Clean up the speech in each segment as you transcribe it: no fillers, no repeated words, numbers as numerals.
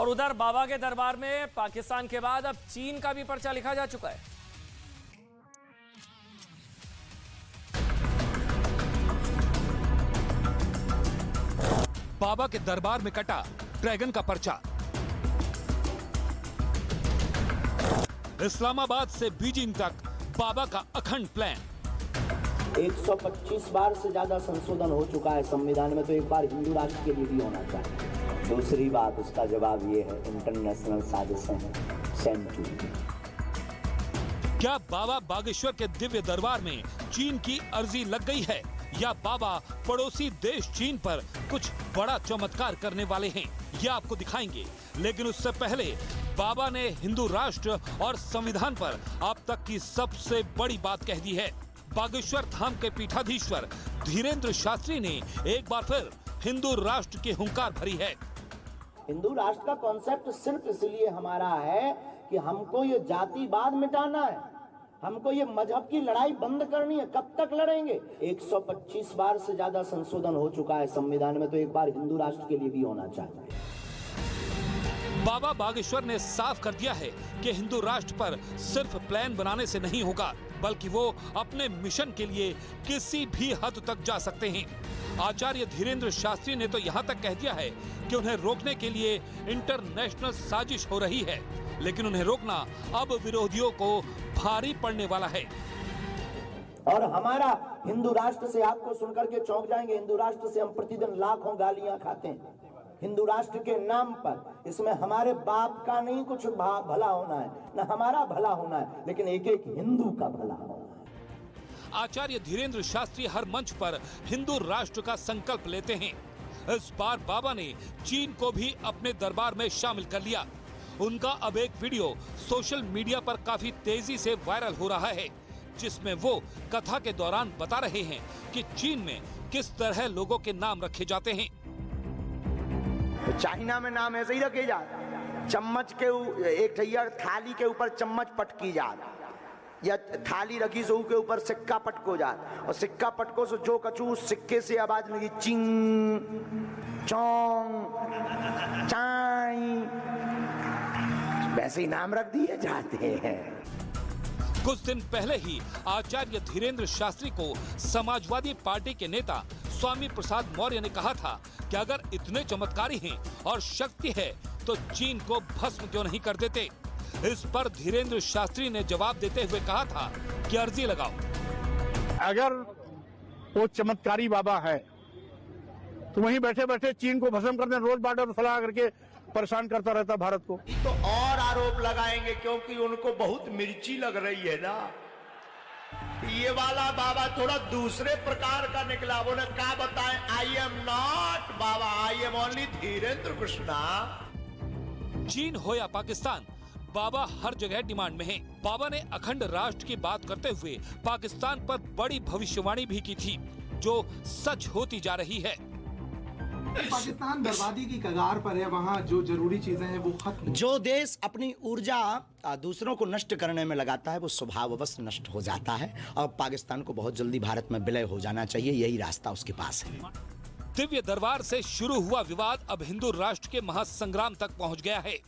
और उधर बाबा के दरबार में पाकिस्तान के बाद अब चीन का भी पर्चा लिखा जा चुका है। बाबा के दरबार में कटा ड्रैगन का पर्चा। इस्लामाबाद से बीजिंग तक बाबा का अखंड प्लान। 125 बार से ज्यादा संशोधन हो चुका है संविधान में, तो एक बार हिंदू राष्ट्र के लिए भी होना चाहिए। दूसरी बात, उसका जवाब ये है, इंटरनेशनल साजिशें हैं, सेंचुरी। क्या बाबा बागेश्वर के दिव्य दरबार में चीन की अर्जी लग गई है, या बाबा पड़ोसी देश चीन पर कुछ बड़ा चमत्कार करने वाले हैं? ये आपको दिखाएंगे, लेकिन उससे पहले बाबा ने हिंदू राष्ट्र और संविधान पर अब तक की सबसे बड़ी बात कह दी है। बागेश्वर धाम के पीठाधीश्वर धीरेंद्र शास्त्री ने एक बार फिर हिंदू राष्ट्र की हुंकार भरी है। हिंदू राष्ट्र का कॉन्सेप्ट सिर्फ इसलिए हमारा है कि हमको ये जातिवाद मिटाना है, हमको ये मजहब की लड़ाई बंद करनी है। कब तक लड़ेंगे? 125 बार से ज्यादा संशोधन हो चुका है संविधान में, तो एक बार हिंदू राष्ट्र के लिए भी होना चाहिए। बाबा बागेश्वर ने साफ कर दिया है कि हिंदू राष्ट्र पर सिर्फ प्लान बनाने से नहीं होगा, बल्कि वो अपने मिशन के लिए किसी भी हद तक जा सकते हैं। आचार्य धीरेंद्र शास्त्री ने तो यहाँ तक कह दिया है कि उन्हें रोकने के लिए इंटरनेशनल साजिश हो रही है, लेकिन उन्हें रोकना अब विरोधियों को भारी पड़ने वाला है। और हमारा हिंदू राष्ट्र से आपको सुनकर के चौंक जाएंगे, हिंदू राष्ट्र से हम प्रतिदिन लाखों गालियां खाते हैं हिंदू राष्ट्र के नाम पर। इसमें हमारे बाप का नहीं कुछ भला होना है, न हमारा भला होना है, लेकिन एक एक हिंदू का भला होना है। आचार्य धीरेंद्र शास्त्री हर मंच पर हिंदू राष्ट्र का संकल्प लेते हैं। इस बार बाबा ने चीन को भी अपने दरबार में शामिल कर लिया। उनका अब एक वीडियो सोशल मीडिया पर काफी तेजी से वायरल हो रहा है, जिसमें वो कथा के दौरान बता रहे हैं कि चीन में किस तरह लोगों के नाम रखे जाते हैं। चाइना में नाम ऐसे ही रखे जाते, चम्मच के एक ठैया थाली के ऊपर चम्मच पटकी जात, या थाली रखी सो के ऊपर सिक्का पटको जात, और सिक्का पटको सो जो कछु उस सिक्के से आवाज लगी, चिंग चोंग चाई, वैसे ही नाम रख दिए जाते हैं। कुछ दिन पहले ही आचार्य धीरेंद्र शास्त्री को समाजवादी पार्टी के नेता स्वामी प्रसाद मौर्य ने कहा था कि अगर इतने चमत्कारी हैं और शक्ति है तो चीन को भस्म क्यों नहीं कर देते। इस पर धीरेंद्र शास्त्री ने जवाब देते हुए कहा था कि अर्जी लगाओ। अगर वो चमत्कारी बाबा है तो वहीं बैठे बैठे चीन को भस्म कर दे, रोज बॉर्डर सलाह करके परेशान करता रहता भारत को। तो और आरोप लगाएंगे, क्योंकि उनको बहुत मिर्ची लग रही है ना। ये वाला बाबा थोड़ा दूसरे प्रकार का निकला। वो ने क्या बताएं, I am not Baba, I am only Dhirendra Krishna. चीन हो या पाकिस्तान, बाबा हर जगह डिमांड में हैं। बाबा ने अखंड राष्ट्र की बात करते हुए पाकिस्तान पर बड़ी भविष्यवाणी भी की थी, जो सच होती जा रही है। पाकिस्तान बर्बादी की कगार पर है, वहाँ जो जरूरी चीजें हैं वो खत्म। जो देश अपनी ऊर्जा दूसरों को नष्ट करने में लगाता है वो स्वभाववश नष्ट हो जाता है, और पाकिस्तान को बहुत जल्दी भारत में विलय हो जाना चाहिए, यही रास्ता उसके पास है। दिव्य दरबार से शुरू हुआ विवाद अब हिंदू राष्ट्र के महासंग्राम तक पहुंच गया है।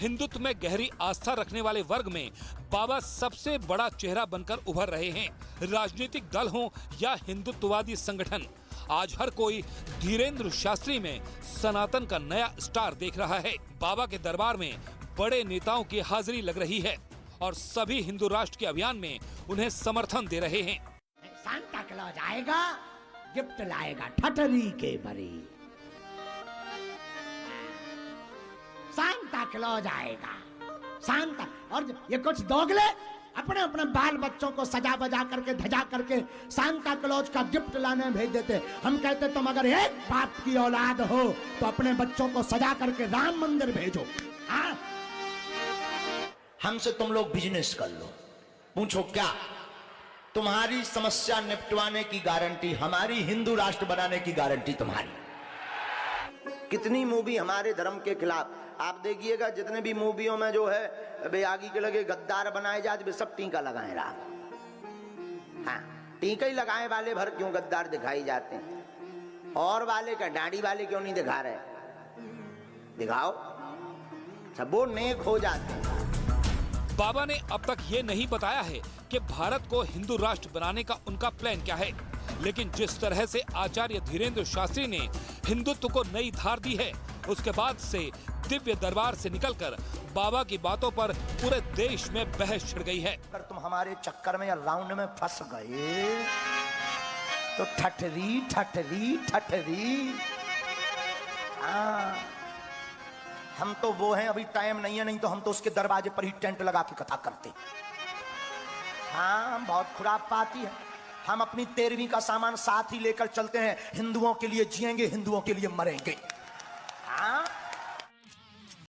हिंदुत्व में गहरी आस्था रखने वाले वर्ग में बाबा सबसे बड़ा चेहरा बनकर उभर रहे हैं। राजनीतिक दल हो या हिंदुत्ववादी संगठन, आज हर कोई धीरेंद्र शास्त्री में सनातन का नया स्टार देख रहा है। बाबा के दरबार में बड़े नेताओं की हाजिरी लग रही है और सभी हिंदू राष्ट्र के अभियान में उन्हें समर्थन दे रहे हैं। सांता क्लॉज आएगा, गिफ्ट लाएगा ठठरी के भरी। सांता क्लॉज आएगा, सांता। और ये कुछ दोगले अपने अपने बाल बच्चों को सजा बजा करके धजा करके सांता क्लॉज का गिफ्ट लाने भेज देते। हम कहते तुम अगर एक बाप की औलाद हो तो अपने बच्चों को सजा करके राम मंदिर भेजो। हाँ, हमसे तुम लोग बिजनेस कर लो, पूछो क्या तुम्हारी समस्या निपटवाने की गारंटी हमारी, हिंदू राष्ट्र बनाने की गारंटी तुम्हारी। कितनी मूवी हमारे धर्म के खिलाफ आप देखिएगा, जितने भी मूवियों में जो है बेआगी के लगे गद्दार बनाए जाते, वे सब टीका लगाए रहा। हाँ, टीका ही लगाए वाले भर क्यों गद्दार दिखाई जाते हैं, और वाले का दाढ़ी वाले क्यों नहीं दिखा रहे? दिखाओ। सब वो नेक हो जाते हैं। बाबा ने अब तक ये नहीं बताया है कि भारत को हिंदू राष्ट्र बनाने का उनका प्लान क्या है, लेकिन जिस तरह से आचार्य धीरेन्द्र शास्त्री ने हिंदुत्व को नई धार दी है, उसके बाद से दिव्य दरबार से निकलकर बाबा की बातों पर पूरे देश में बहस छिड़ गई है। अगर तुम हमारे चक्कर में या राउंड में फंस गए तो ठठरी ठठरी ठठरी। हाँ, हम तो वो हैं, अभी टाइम नहीं है, नहीं तो हम तो उसके दरवाजे पर ही टेंट लगा के कथा करते। हाँ, बहुत खुरापाती है। हम अपनी 13वीं का सामान साथ ही लेकर चलते हैं। हिंदुओं के लिए जिएंगे, हिंदुओं के लिए मरेंगे।